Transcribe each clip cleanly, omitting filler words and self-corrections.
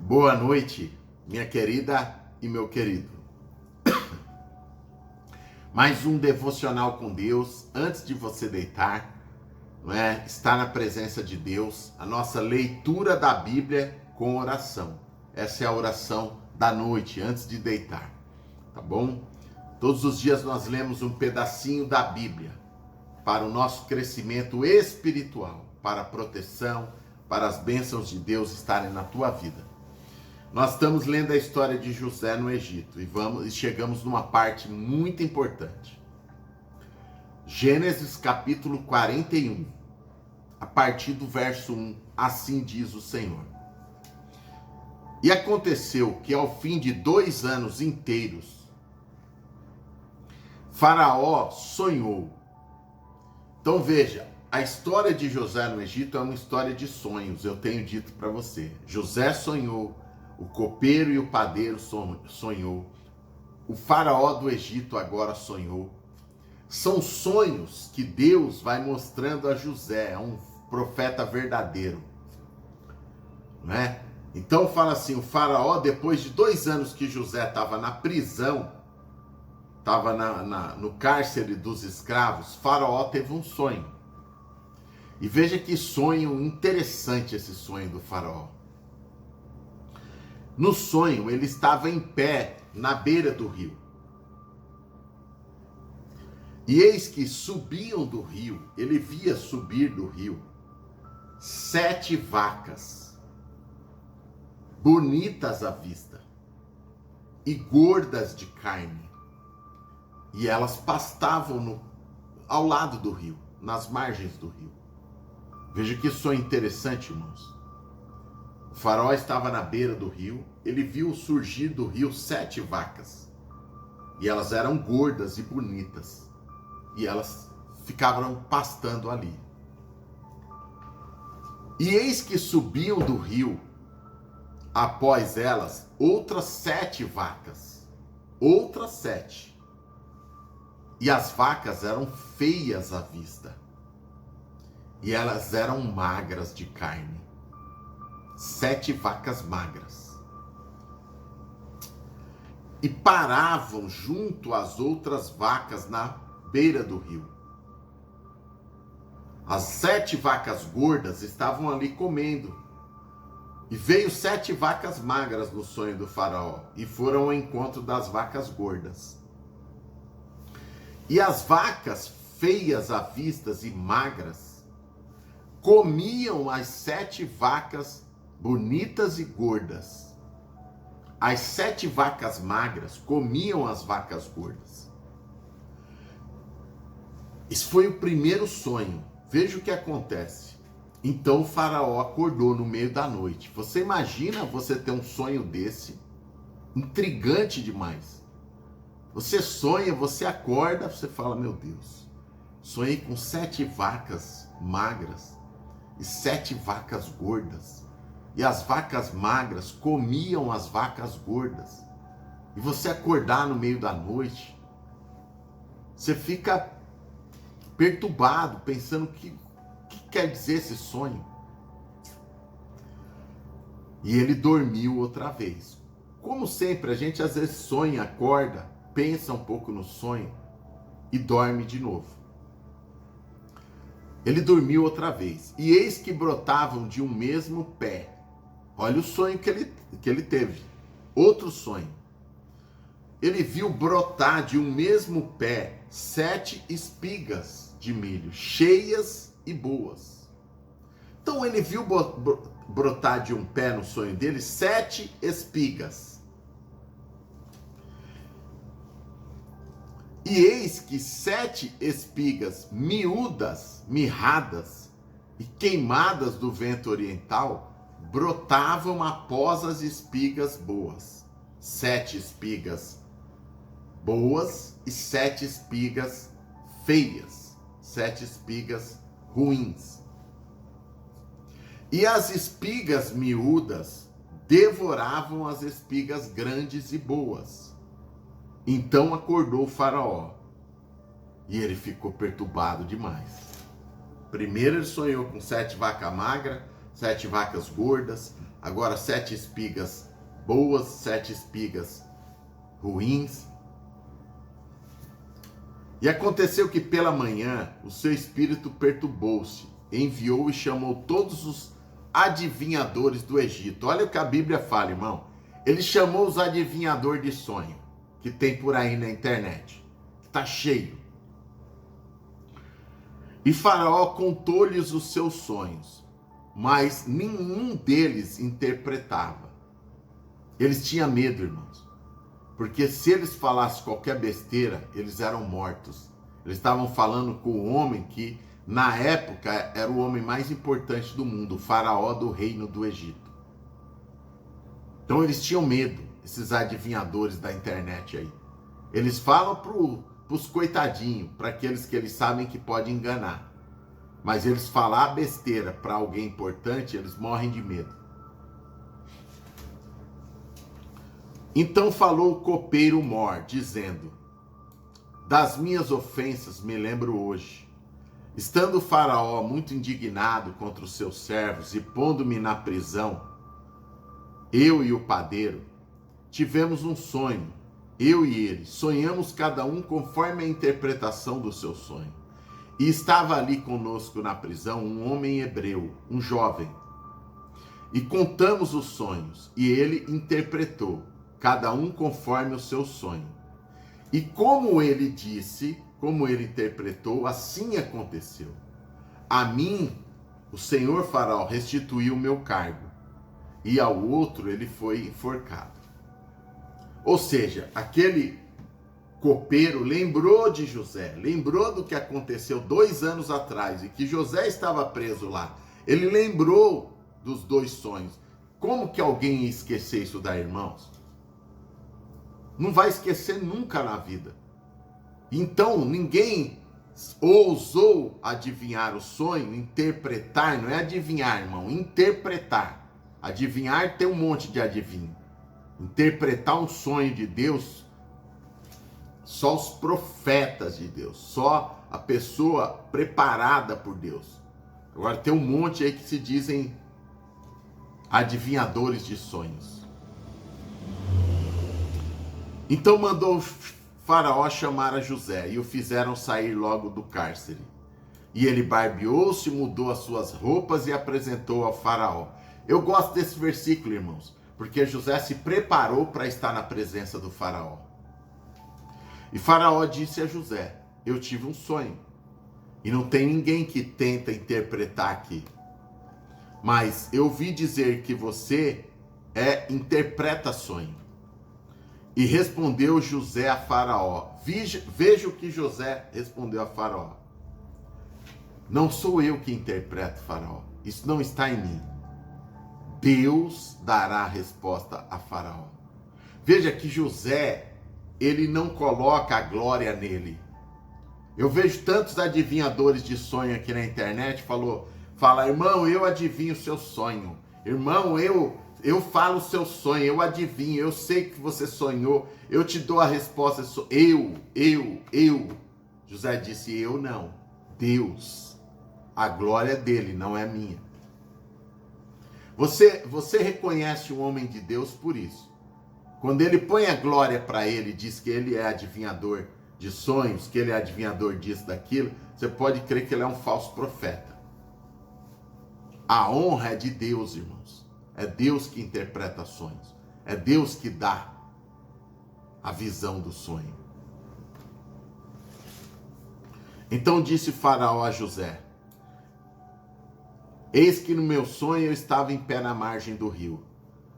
Boa noite, minha querida e meu querido. Mais um devocional com Deus. Antes de você deitar, estar na presença de Deus, a nossa leitura da Bíblia com oração. Essa é a oração da noite, antes de deitar, tá bom? Todos os dias nós lemos um pedacinho da Bíblia para o nosso crescimento espiritual, para a proteção, para as bênçãos de Deus estarem na tua vida. Nós estamos lendo a história de José no Egito e chegamos numa parte muito importante. Gênesis capítulo 41, a partir do verso 1, assim diz o Senhor. E aconteceu que ao fim de 2 anos inteiros, Faraó sonhou. Então veja, a história de José no Egito é uma história de sonhos, eu tenho dito para você. José sonhou. O copeiro e o padeiro sonhou. O faraó do Egito agora sonhou. São sonhos que Deus vai mostrando a José, um profeta verdadeiro. Então fala assim, o faraó, depois de 2 anos que José estava na prisão, estava no cárcere dos escravos, faraó teve um sonho. E veja que sonho interessante esse sonho do faraó. No sonho, ele estava em pé na beira do rio. E eis que subiam do rio, ele via subir do rio 7 vacas, bonitas à vista e gordas de carne. E elas pastavam ao lado do rio, nas margens do rio. Veja que sonho interessante, irmãos. O faraó estava na beira do rio, ele viu surgir do rio 7 vacas. E elas eram gordas e bonitas. E elas ficavam pastando ali. E eis que subiam do rio, após elas, outras 7 vacas. Outras 7. E as vacas eram feias à vista. E elas eram magras de carne. 7 vacas magras. E paravam junto às outras vacas na beira do rio. As 7 vacas gordas estavam ali comendo. E veio 7 vacas magras no sonho do faraó. E foram ao encontro das vacas gordas. E as vacas feias à vista e magras comiam as 7 vacas bonitas e gordas. As 7 vacas magras comiam as vacas gordas. Isso foi o primeiro sonho. Veja o que acontece. Então o faraó acordou no meio da noite. Você imagina você ter um sonho desse? Intrigante demais. Você sonha, você acorda, você fala, meu Deus, sonhei com 7 vacas magras e 7 vacas gordas. E as vacas magras comiam as vacas gordas. E você acordar no meio da noite, você fica perturbado, pensando o que quer dizer esse sonho. E ele dormiu outra vez. Como sempre, a gente às vezes sonha, acorda, pensa um pouco no sonho e dorme de novo. Ele dormiu outra vez. E eis que brotavam de um mesmo pé. Olha o sonho que ele teve. Outro sonho. Ele viu brotar de um mesmo pé 7 espigas de milho, cheias e boas. Então ele viu brotar de um pé no sonho dele 7 espigas. E eis que 7 espigas miúdas, mirradas e queimadas do vento oriental brotavam após as espigas boas. 7 espigas boas e 7 espigas feias. 7 espigas ruins. E as espigas miúdas devoravam as espigas grandes e boas. Então acordou o faraó. E ele ficou perturbado demais. Primeiro ele sonhou com 7 vacas magras, 7 vacas gordas, Agora 7 espigas boas, 7 espigas ruins. E aconteceu que pela manhã o seu espírito perturbou-se, enviou e chamou todos os adivinhadores do Egito. Olha o que a Bíblia fala, irmão. Ele chamou os adivinhadores de sonho, que tem por aí na internet. Está cheio. E Faraó contou-lhes os seus sonhos, mas nenhum deles interpretava. Eles tinham medo, irmãos. Porque se eles falassem qualquer besteira, eles eram mortos. Eles estavam falando com o homem que, na época, era o homem mais importante do mundo, o faraó do reino do Egito. Então eles tinham medo, esses adivinhadores da internet aí. Eles falam para os coitadinhos, para aqueles que eles sabem que podem enganar. Mas eles falar besteira para alguém importante, eles morrem de medo. Então falou o copeiro mor, dizendo: das minhas ofensas me lembro hoje. Estando o faraó muito indignado contra os seus servos e pondo-me na prisão, eu e o padeiro tivemos um sonho, eu e ele. Sonhamos cada um conforme a interpretação do seu sonho. E estava ali conosco na prisão um homem hebreu, um jovem. E contamos os sonhos, e ele interpretou, cada um conforme o seu sonho. E como ele disse, como ele interpretou, assim aconteceu. A mim, o senhor faraó restituiu o meu cargo, e ao outro ele foi enforcado. Ou seja, aquele copeiro lembrou de José, lembrou do que aconteceu 2 anos atrás, e que José estava preso lá. Ele lembrou dos 2 sonhos. Como que alguém ia esquecer isso daí, irmãos? Não vai esquecer nunca na vida. Então, ninguém ousou adivinhar o sonho, interpretar. Não é adivinhar, irmão, interpretar. Adivinhar tem um monte de adivinho. Interpretar um sonho de Deus, só os profetas de Deus, só a pessoa preparada por Deus. Agora tem um monte aí que se dizem adivinhadores de sonhos. Então mandou o faraó chamar a José e o fizeram sair logo do cárcere. E ele barbeou-se, mudou as suas roupas e apresentou ao faraó. Eu gosto desse versículo, irmãos, porque José se preparou para estar na presença do faraó. E faraó disse a José: eu tive um sonho, e não tem ninguém que tenta interpretar aqui. Mas eu ouvi dizer que você interpreta sonho. E respondeu José a Faraó. Veja o que José respondeu a Faraó. Não sou eu que interpreto, Faraó. Isso não está em mim. Deus dará a resposta a Faraó. Veja que José, ele não coloca a glória nele. Eu vejo tantos adivinhadores de sonho aqui na internet, fala, irmão, eu adivinho o seu sonho. Irmão, eu falo o seu sonho, eu adivinho, eu sei que você sonhou, eu te dou a resposta. Eu. José disse, eu não, Deus. A glória é dele, não é minha. Você reconhece um homem de Deus por isso. Quando ele põe a glória para ele, diz que ele é adivinhador de sonhos, que ele é adivinhador disso, daquilo, você pode crer que ele é um falso profeta. A honra é de Deus, irmãos. É Deus que interpreta sonhos. É Deus que dá a visão do sonho. Então disse Faraó a José: eis que no meu sonho eu estava em pé na margem do rio.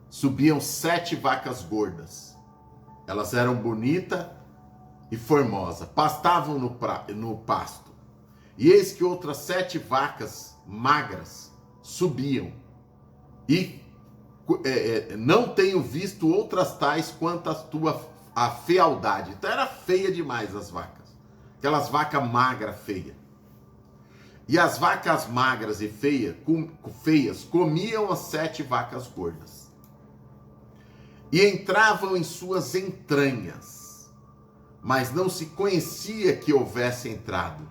Subiam 7 vacas gordas. Elas eram bonitas e formosas. Pastavam no pasto. E eis que outras 7 vacas magras subiam. E não tenho visto outras tais quanto a fealdade. Então era feia demais as vacas. Aquelas vacas magras, feias. E as vacas magras e feias comiam as 7 vacas gordas. E entravam em suas entranhas. Mas não se conhecia que houvesse entrado,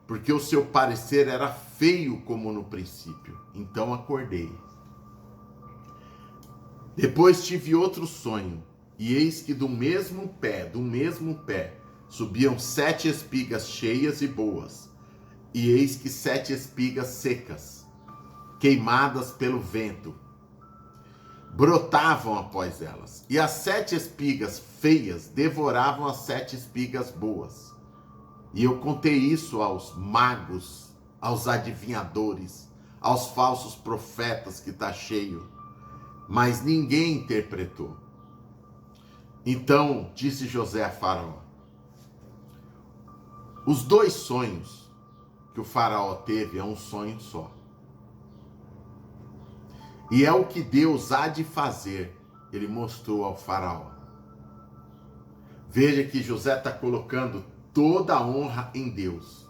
porque o seu parecer era feio como no princípio. Então acordei. Depois tive outro sonho, e eis que do mesmo pé, subiam 7 espigas cheias e boas, e eis que 7 espigas secas, queimadas pelo vento, brotavam após elas. E as 7 espigas feias devoravam as 7 espigas boas. E eu contei isso aos magos, aos adivinhadores, aos falsos profetas que está cheio. Mas ninguém interpretou. Então disse José a Faraó: os 2 sonhos que o Faraó teve é um sonho só. E é o que Deus há de fazer, ele mostrou ao Faraó. Veja que José está colocando toda a honra em Deus.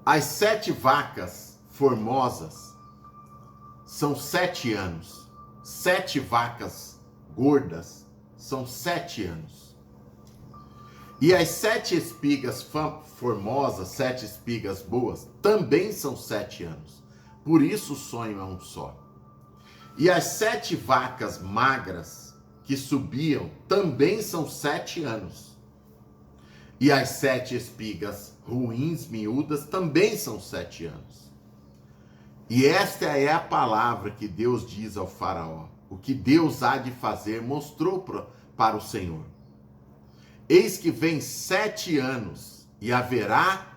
As 7 vacas formosas são 7 anos. 7 vacas gordas são 7 anos. E as 7 espigas formosas, 7 espigas boas, também são 7 anos. Por isso o sonho é um só. E as 7 vacas magras que subiam também são 7 anos. E as 7 espigas ruins, miúdas, também são 7 anos. E esta é a palavra que Deus diz ao Faraó. O que Deus há de fazer mostrou para o Senhor. Eis que vem 7 anos e haverá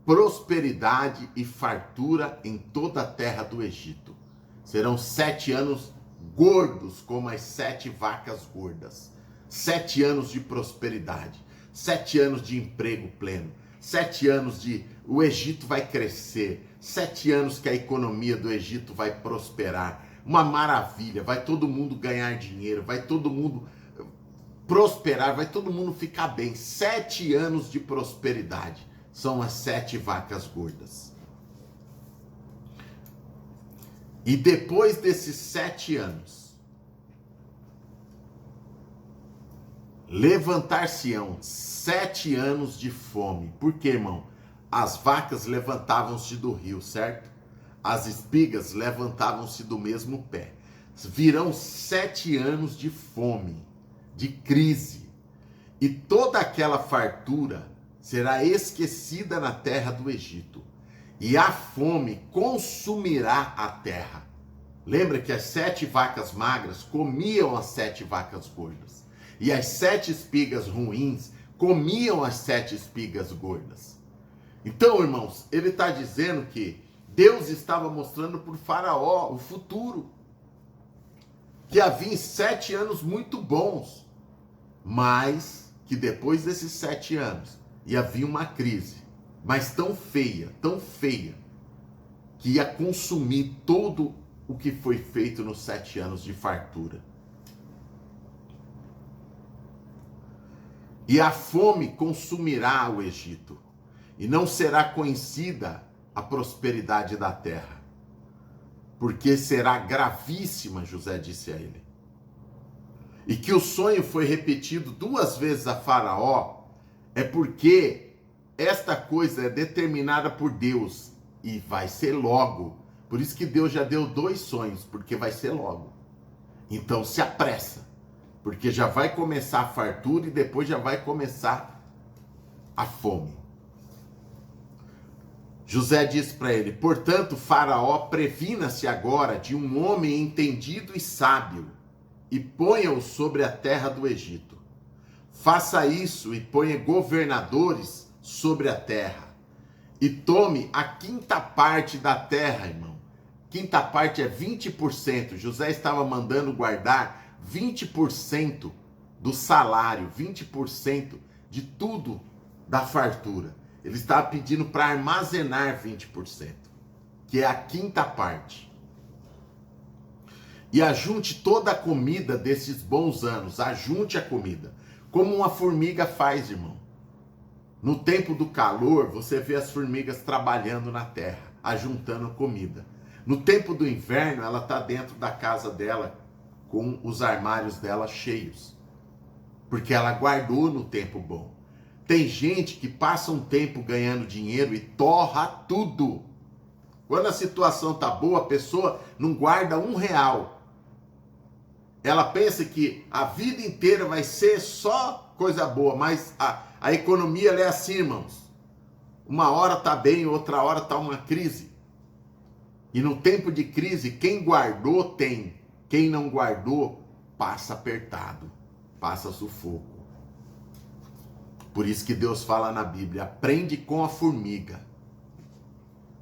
prosperidade e fartura em toda a terra do Egito. Serão 7 anos gordos como as 7 vacas gordas. 7 anos de prosperidade. 7 anos de emprego pleno. 7 anos de o Egito vai crescer. 7 anos que a economia do Egito vai prosperar. Uma maravilha. Vai todo mundo ganhar dinheiro. Vai todo mundo prosperar. Vai todo mundo ficar bem. 7 anos de prosperidade. São as 7 vacas gordas. E depois desses 7 anos, levantar-se-ão 7 anos de fome. Por quê, irmão? As vacas levantavam-se do rio, certo? As espigas levantavam-se do mesmo pé. Virão 7 anos de fome, de crise. E toda aquela fartura será esquecida na terra do Egito. E a fome consumirá a terra. Lembra que as 7 vacas magras comiam as 7 vacas gordas. E as 7 espigas ruins comiam as 7 espigas gordas. Então, irmãos, ele está dizendo que Deus estava mostrando para o Faraó o futuro. Que havia 7 anos muito bons. Mas que depois desses 7 anos ia vir uma crise. Mas tão feia, que ia consumir todo o que foi feito nos 7 anos de fartura. E a fome consumirá o Egito, e não será conhecida a prosperidade da terra, porque será gravíssima, José disse a ele. E que o sonho foi repetido 2 vezes a Faraó, é porque esta coisa é determinada por Deus, e vai ser logo. Por isso que Deus já deu 2 sonhos, porque vai ser logo. Então se apressa, porque já vai começar a fartura e depois já vai começar a fome. José disse para ele: portanto, Faraó, previna-se agora de um homem entendido e sábio, e ponha-o sobre a terra do Egito. Faça isso e ponha governadores sobre a terra. E tome a 5ª parte da terra, irmão. 5ª parte é 20%. José estava mandando guardar 20% do salário, 20% de tudo da fartura. Ele estava pedindo para armazenar 20%, que é a 5ª parte. E ajunte toda a comida desses bons anos, ajunte a comida, como uma formiga faz, irmão. No tempo do calor, você vê as formigas trabalhando na terra, ajuntando comida. No tempo do inverno, ela está dentro da casa dela, com os armários dela cheios, porque ela guardou no tempo bom. Tem gente que passa um tempo ganhando dinheiro e torra tudo. Quando a situação tá boa, a pessoa não guarda R$ 1. Ela pensa que a vida inteira vai ser só coisa boa, mas a economia ela é assim, irmãos. Uma hora tá bem, outra hora tá uma crise. E no tempo de crise, quem guardou tem. Quem não guardou, passa apertado, passa sufoco. Por isso que Deus fala na Bíblia, aprende com a formiga.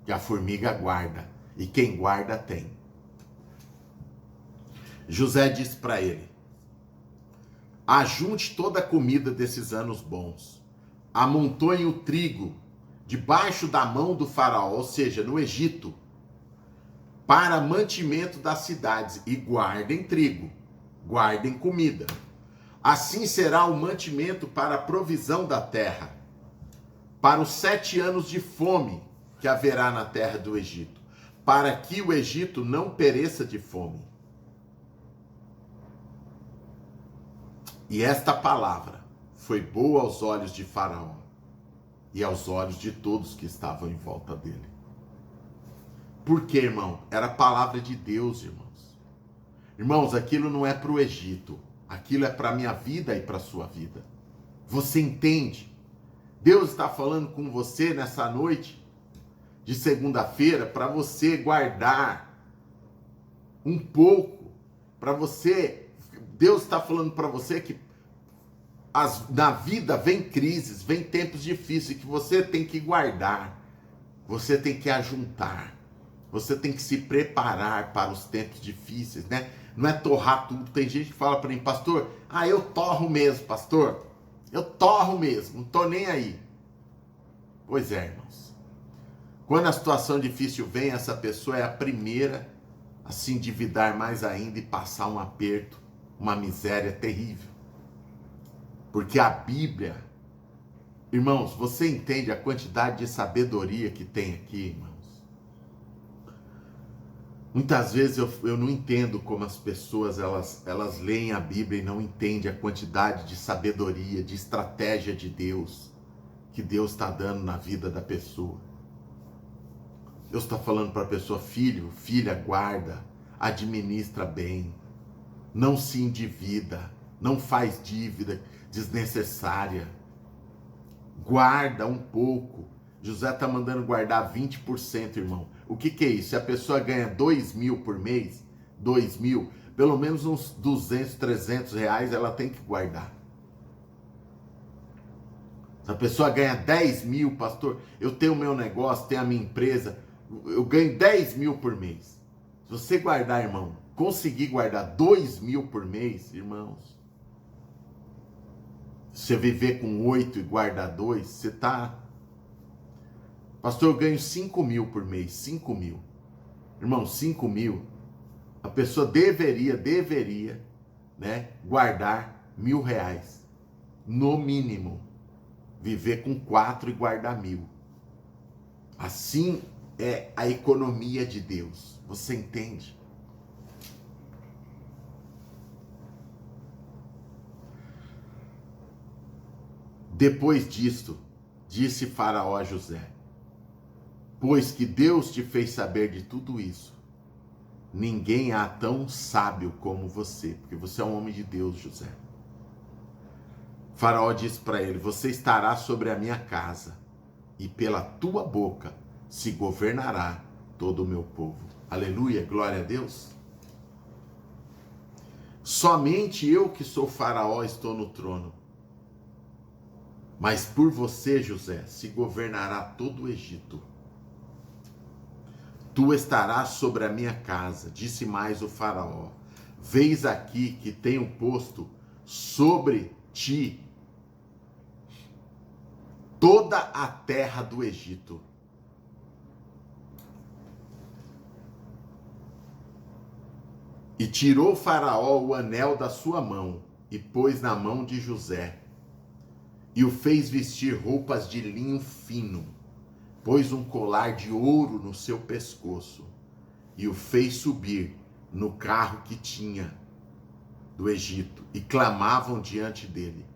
Que a formiga guarda, e quem guarda tem. José disse para ele, ajunte toda a comida desses anos bons, amontoe o trigo debaixo da mão do faraó, ou seja, no Egito, para mantimento das cidades, e guardem trigo, guardem comida. Assim será o mantimento para a provisão da terra, para os 7 anos de fome que haverá na terra do Egito, para que o Egito não pereça de fome. E esta palavra foi boa aos olhos de Faraó e aos olhos de todos que estavam em volta dele. Por quê, irmão? Era a palavra de Deus, irmãos. Irmãos, aquilo não é para o Egito. Aquilo é para a minha vida e para a sua vida. Você entende? Deus está falando com você nessa noite de segunda-feira para você guardar um pouco. Para você... Deus está falando para você que na vida vem crises, vem tempos difíceis que você tem que guardar, você tem que ajuntar, você tem que se preparar para os tempos difíceis, né? Não é torrar tudo. Tem gente que fala para mim, pastor, eu torro mesmo, pastor, eu torro mesmo, não estou nem aí. Pois é, irmãos. Quando a situação difícil vem, essa pessoa é a primeira a se endividar mais ainda e passar um aperto, uma miséria terrível. Porque a Bíblia, irmãos, você entende a quantidade de sabedoria que tem aqui, irmãos? Muitas vezes eu não entendo como as pessoas, elas leem a Bíblia e não entendem a quantidade de sabedoria, de estratégia de Deus, que Deus está dando na vida da pessoa. Deus está falando para a pessoa, filho, filha, guarda, administra bem, não se endivida, não faz dívida desnecessária, guarda um pouco. José está mandando guardar 20%, irmão. O que é isso? Se a pessoa ganha 2.000 por mês, 2.000, pelo menos uns 200, 300 reais ela tem que guardar. Se a pessoa ganha 10.000, pastor, eu tenho o meu negócio, tenho a minha empresa, eu ganho 10.000 por mês. Se você guardar, irmão, conseguir guardar 2.000 por mês, irmãos, se você viver com 8 e guardar 2, você tá... Pastor, eu ganho 5.000 por mês, 5.000. Irmão, 5.000, a pessoa deveria, né, guardar R$ 1.000, no mínimo. Viver com 4 e guardar 1.000. Assim é a economia de Deus. Você entende? Depois disto, disse Faraó a José, pois que Deus te fez saber de tudo isso, ninguém há tão sábio como você, porque você é um homem de Deus, José. Faraó disse para ele, você estará sobre a minha casa, e pela tua boca se governará todo o meu povo. Aleluia, glória a Deus. Somente eu que sou Faraó estou no trono. Mas por você, José, se governará todo o Egito. Tu estarás sobre a minha casa, disse mais o Faraó. Vês aqui que tenho posto sobre ti toda a terra do Egito. E tirou Faraó o anel da sua mão e pôs na mão de José. E o fez vestir roupas de linho fino, pôs um colar de ouro no seu pescoço e o fez subir no carro que tinha do Egito, e clamavam diante dele.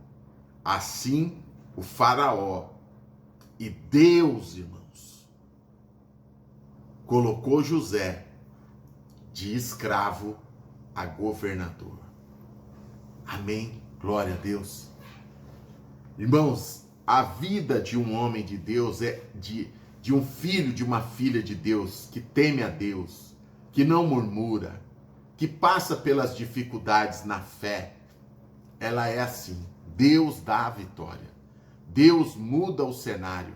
Assim o Faraó e Deus, irmãos, colocou José de escravo a governador. Amém? Glória a Deus. Irmãos, a vida de um homem de Deus de um filho, de uma filha de Deus, que teme a Deus, que não murmura, que passa pelas dificuldades na fé, ela é assim. Deus dá a vitória. Deus muda o cenário.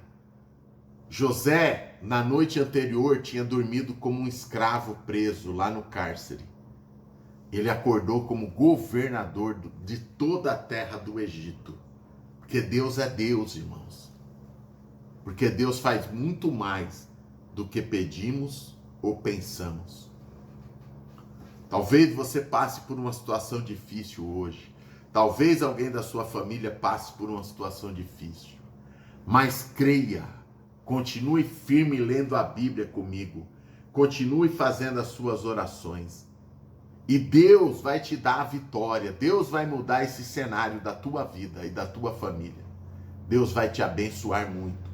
José, na noite anterior, tinha dormido como um escravo preso lá no cárcere. Ele acordou como governador de toda a terra do Egito. Porque Deus é Deus, irmãos. Porque Deus faz muito mais do que pedimos ou pensamos. Talvez você passe por uma situação difícil hoje. Talvez alguém da sua família passe por uma situação difícil. Mas creia, continue firme lendo a Bíblia comigo. Continue fazendo as suas orações. E Deus vai te dar a vitória. Deus vai mudar esse cenário da tua vida e da tua família. Deus vai te abençoar muito.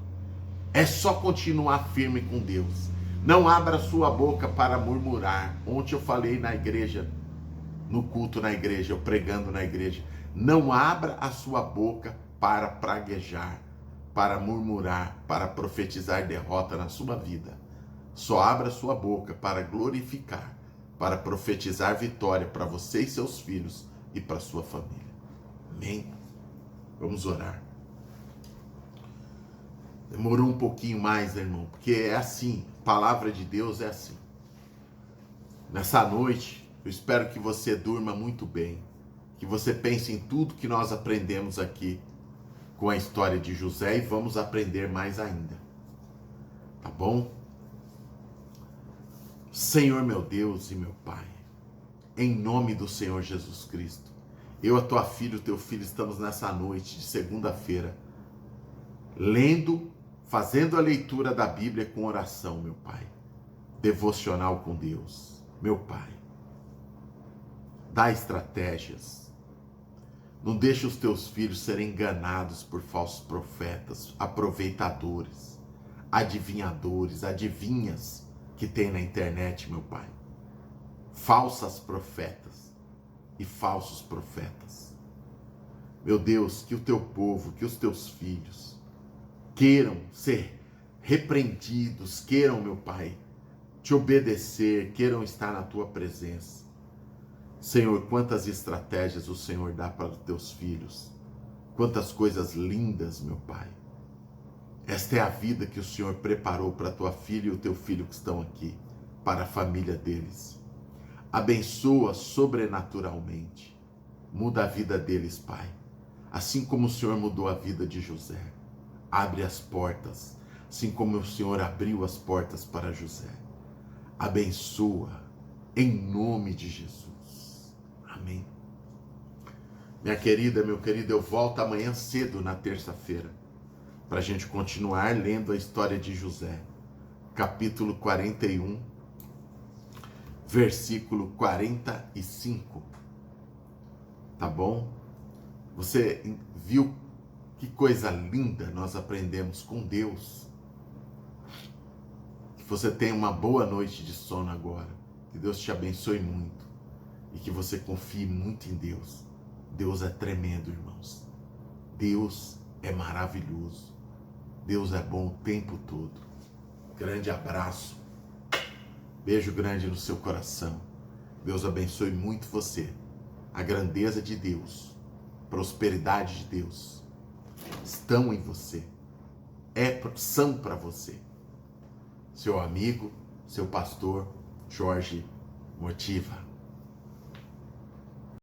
É só continuar firme com Deus. Não abra sua boca para murmurar. Ontem eu falei na igreja, no culto na igreja, eu pregando na igreja. Não abra a sua boca para praguejar, para murmurar, para profetizar derrota na sua vida. Só abra sua boca para glorificar, para profetizar vitória para você e seus filhos e para sua família. Amém? Vamos orar. Demorou um pouquinho mais, né, irmão? Porque é assim, a palavra de Deus é assim. Nessa noite, eu espero que você durma muito bem, que você pense em tudo que nós aprendemos aqui com a história de José e vamos aprender mais ainda. Tá bom? Senhor meu Deus e meu Pai, em nome do Senhor Jesus Cristo, eu, a tua filha, o teu filho, estamos nessa noite de segunda-feira, lendo, fazendo a leitura da Bíblia com oração, meu Pai, devocional com Deus. Meu Pai, dá estratégias, não deixe os teus filhos serem enganados por falsos profetas, aproveitadores, adivinhadores, adivinhas que tem na internet, meu Pai. Falsas profetas e falsos profetas. Meu Deus, que o teu povo, que os teus filhos queiram ser repreendidos, queiram, meu Pai, te obedecer, queiram estar na tua presença. Senhor, quantas estratégias o Senhor dá para os teus filhos. Quantas coisas lindas, meu Pai. Esta é a vida que o Senhor preparou para a tua filha e o teu filho que estão aqui, para a família deles. Abençoa sobrenaturalmente. Muda a vida deles, Pai. Assim como o Senhor mudou a vida de José. Abre as portas, assim como o Senhor abriu as portas para José. Abençoa, em nome de Jesus. Amém. Minha querida, meu querido, eu volto amanhã cedo, na terça-feira, para a gente continuar lendo a história de José, capítulo 41, versículo 45. Tá bom? Você viu que coisa linda nós aprendemos com Deus? Que você tenha uma boa noite de sono agora. Que Deus te abençoe muito. E que você confie muito em Deus. Deus é tremendo, irmãos. Deus é maravilhoso. Deus é bom o tempo todo. Grande abraço. Beijo grande no seu coração. Deus abençoe muito você. A grandeza de Deus, prosperidade de Deus estão em você. São para você. Seu amigo, seu pastor, Jorge Motiva.